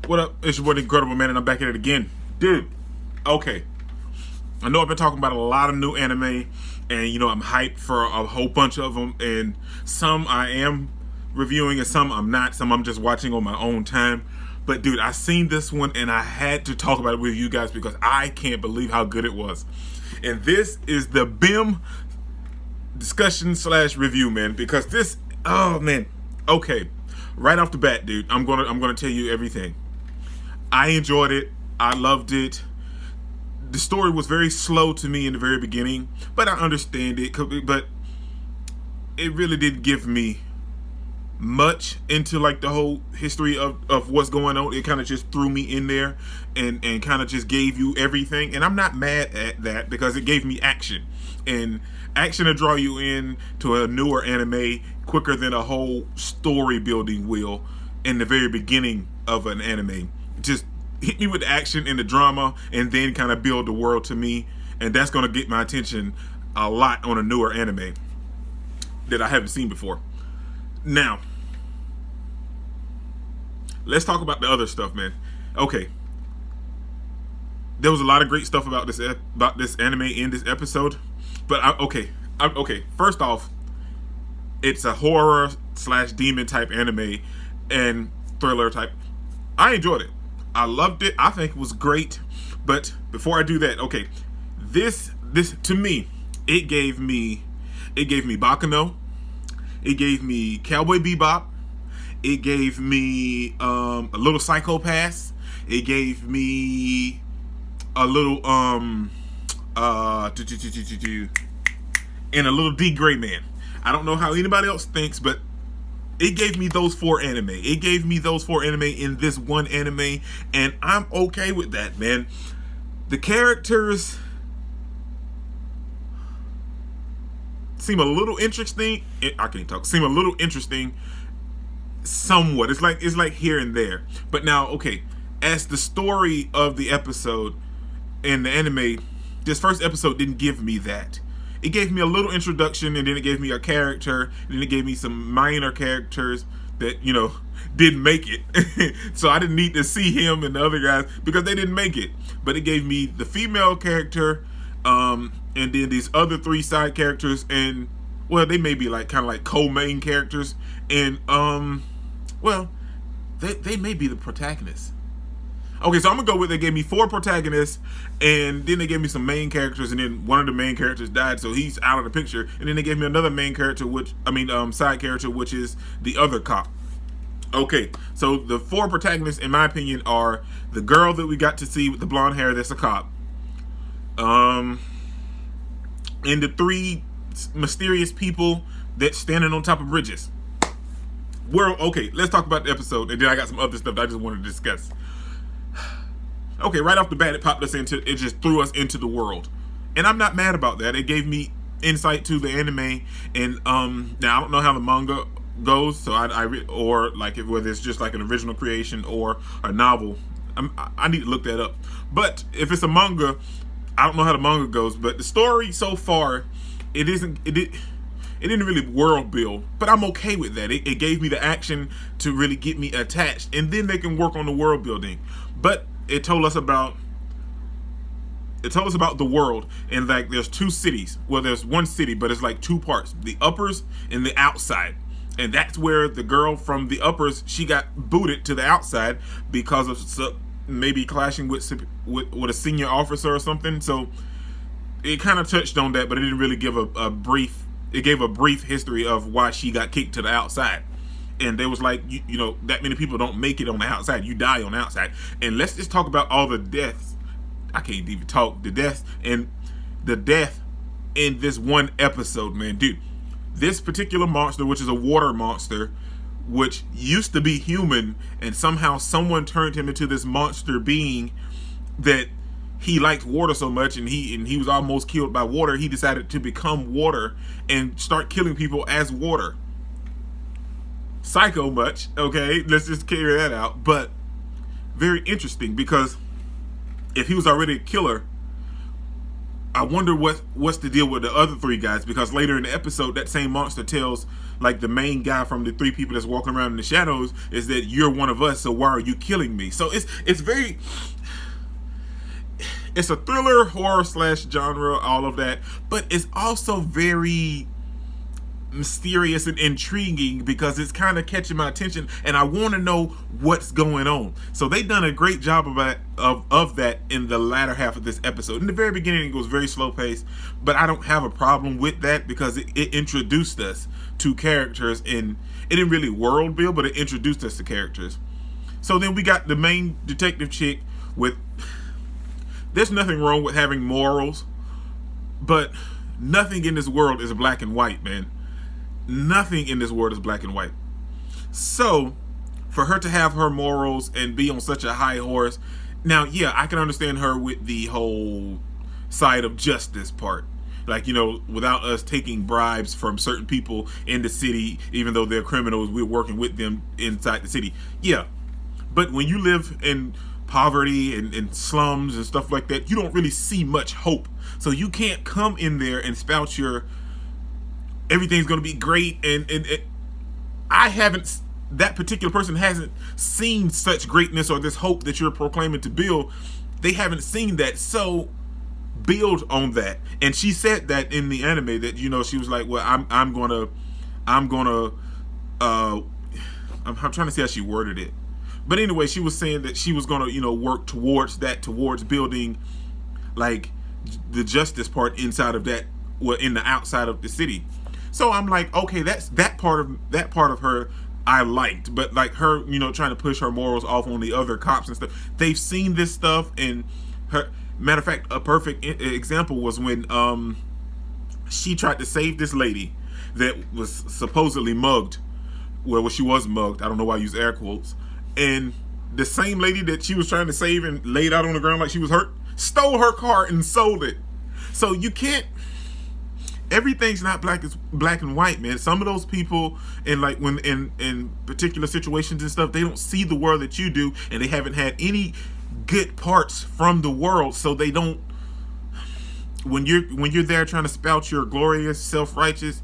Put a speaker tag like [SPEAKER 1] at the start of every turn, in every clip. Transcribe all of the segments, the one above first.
[SPEAKER 1] What up? It's your boy, the Incredible Man, and I'm back at it again. Dude, okay. I know I've been talking about a lot of new anime, and, you know, I'm hyped for a whole bunch of them, and some I am reviewing, and some I'm not. Some I'm just watching on my own time. But, dude, I seen this one, and I had to talk about it with you guys because I can't believe how good it was. And this is the BEM discussion / review, man, because this, oh, man, okay. Right off the bat, dude, I'm gonna tell you everything. I enjoyed it. I loved it. The story was very slow to me in the very beginning, but I understand it. But it really didn't give me much into like the whole history of what's going on. It kind of just threw me in there and kind of just gave you everything. And I'm not mad at that because it gave me action. And action to draw you in to a newer anime quicker than a whole story building will in the very beginning of an anime. Just hit me with the action and the drama and then kind of build the world to me, and that's going to get my attention a lot on a newer anime that I haven't seen before. Now, let's talk about the other stuff, man. Okay, there was a lot of great stuff about this anime in this episode, but okay. First off, it's a horror / demon type anime and thriller type. I enjoyed it. I loved it. I think it was great. But before I do that, okay, this to me, it gave me Baccano. It gave me Cowboy Bebop. It gave me a little Psycho-Pass. It gave me a little and a little D Gray Man. I don't know how anybody else thinks, but it gave me those 4 anime. It gave me those 4 anime in this one anime, and I'm okay with that, man. The characters seem a little interesting. I can't talk. Seem a little interesting, somewhat. It's like here and there. But now, okay, as the story of the episode in the anime, this first episode didn't give me that. It gave me a little introduction, and then it gave me a character, and then it gave me some minor characters that, you know, didn't make it. So I didn't need to see him and the other guys because they didn't make it. But it gave me the female character, and then these other 3 side characters, and, well, they may be like kind of like co-main characters, and, well, they may be the protagonists. Okay, so I'm gonna go with they gave me 4 protagonists, and then they gave me some main characters, and then one of the main characters died, so he's out of the picture. And then they gave me another main character, side character, which is the other cop. Okay, so the 4 protagonists, in my opinion, are the girl that we got to see with the blonde hair, that's a cop. And the 3 mysterious people that's standing on top of bridges. Okay, let's talk about the episode, and then I got some other stuff that I just wanted to discuss. Okay, right off the bat, it just threw us into the world, and I'm not mad about that. It gave me insight to the anime, and now I don't know how the manga goes, so or like whether it's just like an original creation or a novel. I need to look that up. But if it's a manga, I don't know how the manga goes. But the story so far, it didn't really world build, but I'm okay with that. It gave me the action to really get me attached, and then they can work on the world building. But it told us about the world, and like there's 2 cities. Well, there's 1 city, but it's like 2 parts: the uppers and the outside. And that's where the girl from the uppers, she got booted to the outside because of maybe clashing with a senior officer or something. So it kind of touched on that, but it didn't really give a brief. It gave a brief history of why she got kicked to the outside. And they was like, you know, that many people don't make it on the outside. You die on the outside. And let's just talk about all the deaths. I can't even talk. The death in this one episode, man. Dude, this particular monster, which is a water monster, which used to be human, and somehow someone turned him into this monster being that he liked water so much, and he was almost killed by water. He decided to become water and start killing people as water. Psycho much, okay? Let's just carry that out. But very interesting, because if he was already a killer, I wonder what's the deal with the other 3 guys, because later in the episode, that same monster tells like the main guy from the three people that's walking around in the shadows is that you're one of us, so why are you killing me? So it's very, it's a thriller, horror slash genre, all of that, but it's also very mysterious and intriguing because it's kind of catching my attention and I want to know what's going on. So they done a great job of that in the latter half of this episode. In the very beginning it was very slow paced, but I don't have a problem with that because it introduced us to characters and it didn't really world build, but it introduced us to characters. So then we got the main detective chick with, there's nothing wrong with having morals, but nothing in this world is black and white, man. Nothing in this world is black and white. So for her to have her morals and be on such a high horse, now yeah, I can understand her with the whole side of justice part, like, you know, without us taking bribes from certain people in the city, even though they're criminals, we're working with them inside the city. Yeah, but when you live in poverty and slums and stuff like that, you don't really see much hope. So you can't come in there and spout your everything's going to be great, and I haven't, that particular person hasn't seen such greatness or this hope that you're proclaiming to build. They haven't seen that, so build on that. And she said that in the anime that, you know, she was like, well, I'm trying to see how she worded it, but anyway, she was saying that she was gonna, you know, work towards that, towards building like the justice part inside of that, well, in the outside of the city. So I'm like, okay, that's that part of her I liked, but like her, you know, trying to push her morals off on the other cops and stuff. They've seen this stuff, and her, matter of fact, a perfect example was when she tried to save this lady that was supposedly mugged. Well, she was mugged. I don't know why I use air quotes. And the same lady that she was trying to save and laid out on the ground like she was hurt, stole her car and sold it. So you can't, everything's not black and white, man. Some of those people, and like when in particular situations and stuff, they don't see the world that you do, and they haven't had any good parts from the world, so they don't, when you're there trying to spout your glorious, self-righteous,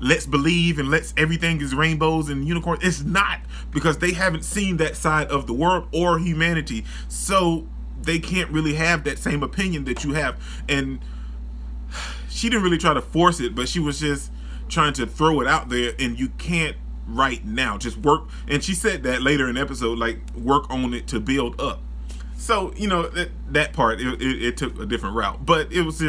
[SPEAKER 1] let's believe and let's everything is rainbows and unicorns, it's not, because they haven't seen that side of the world or humanity, so they can't really have that same opinion that you have. And she didn't really try to force it, but she was just trying to throw it out there, and you can't right now, just work. And she said that later in the episode, like, work on it to build up. So, you know, that part, it took a different route, but it was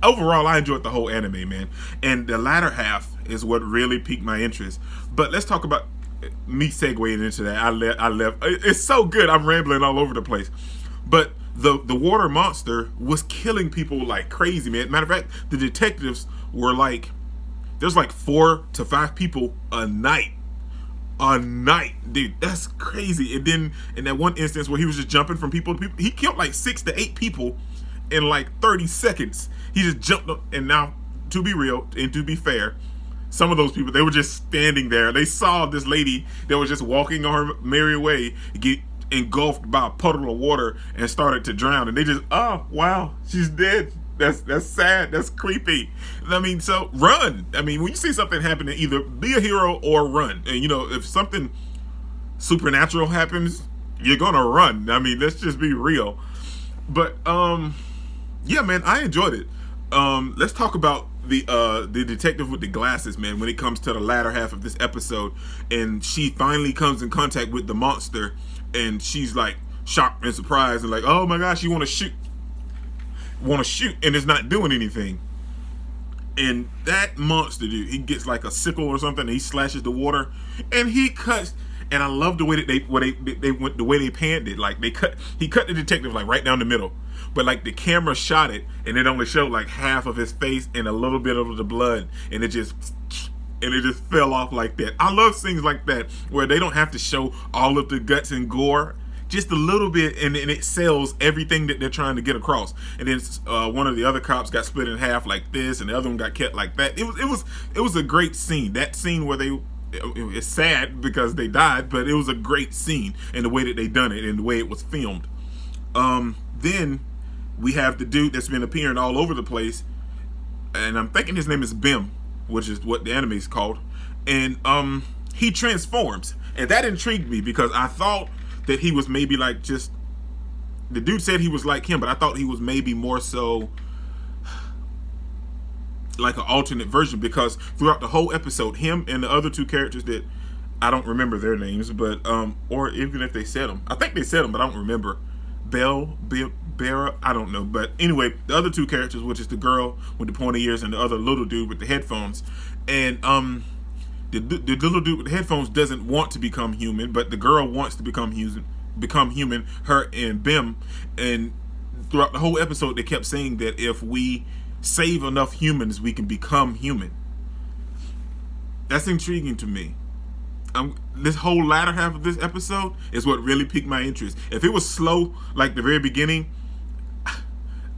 [SPEAKER 1] overall, I enjoyed the whole anime, man. And the latter half is what really piqued my interest. But let's talk about me segueing into that. I left. It's so good. I'm rambling all over the place. But the water monster was killing people like crazy, man. Matter of fact, the detectives were like, there's like 4 to 5 people a night. Dude, that's crazy. And then in that one instance where he was just jumping from people to people, he killed like 6 to 8 people in like 30 seconds. He just jumped up. And now, to be real and to be fair, some of those people, they were just standing there. They saw this lady that was just walking on her merry way get engulfed by a puddle of water and started to drown, and they just, oh wow, she's dead. That's sad. That's creepy. I mean, so run. I mean, when you see something happening, either be a hero or run. And you know, if something supernatural happens, you're gonna run. I mean, let's just be real. But yeah, man, I enjoyed it. Let's talk about the detective with the glasses, man, when it comes to the latter half of this episode, and she finally comes in contact with the monster, and she's like shocked and surprised and like, oh my gosh, you want to shoot, and it's not doing anything. And that monster, dude, he gets like a sickle or something, and he slashes the water, and he cuts. And I love the way that they went, the way they panned it. Like he cut the detective like right down the middle, but like the camera shot it, and it only showed like half of his face and a little bit of the blood, and it just fell off like that. I love scenes like that where they don't have to show all of the guts and gore, just a little bit, and it sells everything that they're trying to get across. And then one of the other cops got split in half like this, and the other one got cut like that. It was a great scene. That scene where it's sad because they died, but it was a great scene, and the way that they done it and the way it was filmed. Then we have the dude that's been appearing all over the place, and I'm thinking his name is BEM. which is what the anime is called, and he transforms, and that intrigued me because I thought that he was maybe like just the dude said he was like him, but I thought he was maybe more so like an alternate version, because throughout the whole episode, him and the other two characters that I don't remember their names, but or even if they said them, I think they said them, but I don't remember. Bera, I don't know, but anyway, the other two characters, which is the girl with the pointy ears and the other little dude with the headphones, and the little dude with the headphones doesn't want to become human, but the girl wants to become human. Her and BEM, and throughout the whole episode, they kept saying that if we save enough humans, we can become human. That's intriguing to me. This whole latter half of this episode is what really piqued my interest. If it was slow, like the very beginning,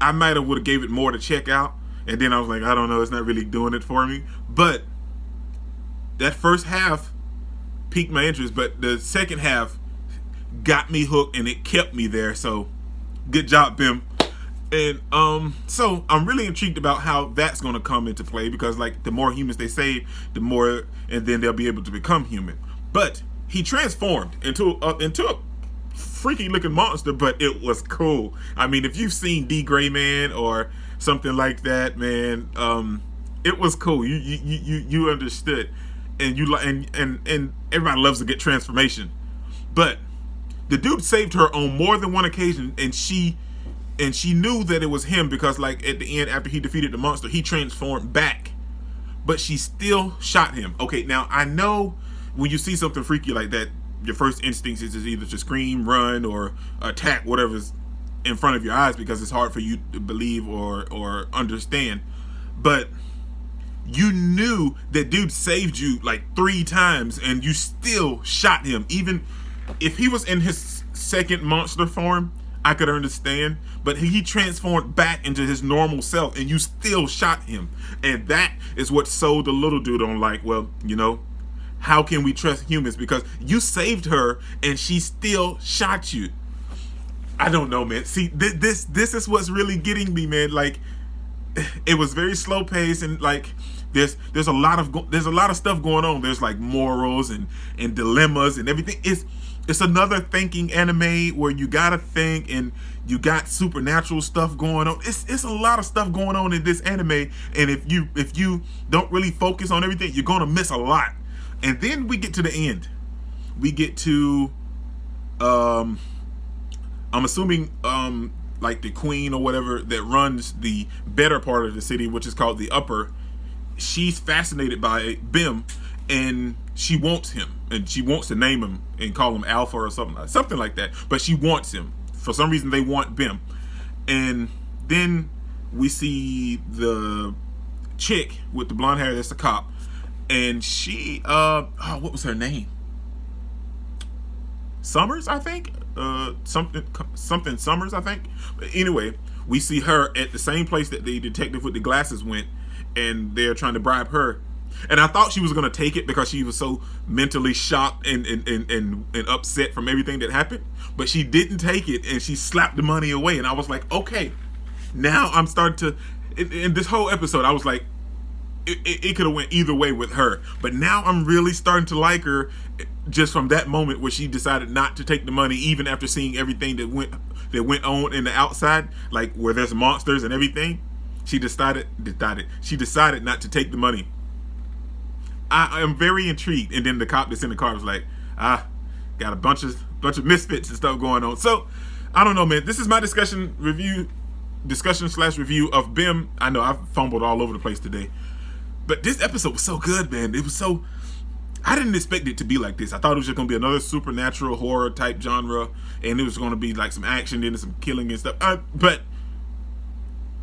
[SPEAKER 1] I might have would have gave it more to check out, and then I was like, I don't know, it's not really doing it for me. But that first half piqued my interest, but the second half got me hooked, and it kept me there. So, good job, BEM. And so I'm really intrigued about how that's going to come into play, because like the more humans they save, the more, and then they'll be able to become human. But he transformed into a freaky looking monster, but it was cool. I mean, if you've seen D Gray Man or something like that, man, it was cool. You understood, and you and everybody loves a good transformation. But the dude saved her on more than one occasion, and she knew that it was him, because like at the end, after he defeated the monster, he transformed back, but she still shot him. Okay, now I know when you see something freaky like that, your first instinct is either to scream, run, or attack whatever's in front of your eyes, because it's hard for you to believe or understand. But you knew that dude saved you like 3 times, and you still shot him. Even if he was in his second monster form, I could understand, but he transformed back into his normal self, and you still shot him. And that is what sold the little dude on, like, well, you know, how can we trust humans? Because you saved her, and she still shot you. I don't know, man. See, this is what's really getting me, man. Like, it was very slow paced, and like there's a lot of stuff going on. There's like morals and dilemmas and everything. It's another thinking anime where you gotta think, and you got supernatural stuff going on. It's a lot of stuff going on in this anime, and if you don't really focus on everything, you're gonna miss a lot. And then we get to the end. We get to I'm assuming like the queen or whatever that runs the better part of the city, which is called the upper. She's fascinated by BEM, and she wants him, and she wants to name him and call him Alpha or something like that. But she wants him. For some reason, they want BEM. And then we see the chick with the blonde hair that's the cop, and she what was her name? Summers, I think. Something Summers, I think. But anyway, we see her at the same place that the detective with the glasses went, and they're trying to bribe her. And I thought she was gonna take it because she was so mentally shocked and upset from everything that happened. But she didn't take it, and she slapped the money away. And I was like, okay, now I'm starting to. In this whole episode, I was like, it could have went either way with her. But now I'm really starting to like her, just from that moment where she decided not to take the money, even after seeing everything that went on in the outside, like where there's monsters and everything. She decided not to take the money. I am very intrigued. And then the cop that's in the car was like, got a bunch of misfits and stuff going on. So I don't know, man. This is my discussion / review of BEM. I know I've fumbled all over the place today, but this episode was so good, man. It was so, I didn't expect it to be like this. I thought it was just gonna be another supernatural horror type genre, and it was gonna be like some action and some killing and stuff. But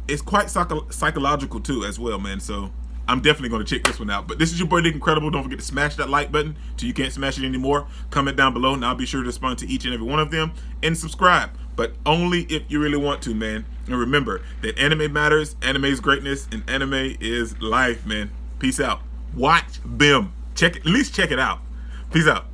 [SPEAKER 1] it's quite psychological too as well, man. So I'm definitely going to check this one out. But this is your boy Nick Incredible. Don't forget to smash that like button till you can't smash it anymore. Comment down below, and I'll be sure to respond to each and every one of them. And subscribe, but only if you really want to, man. And remember that anime matters, anime is greatness, and anime is life, man. Peace out. Watch BEM. Check it, at least check it out. Peace out.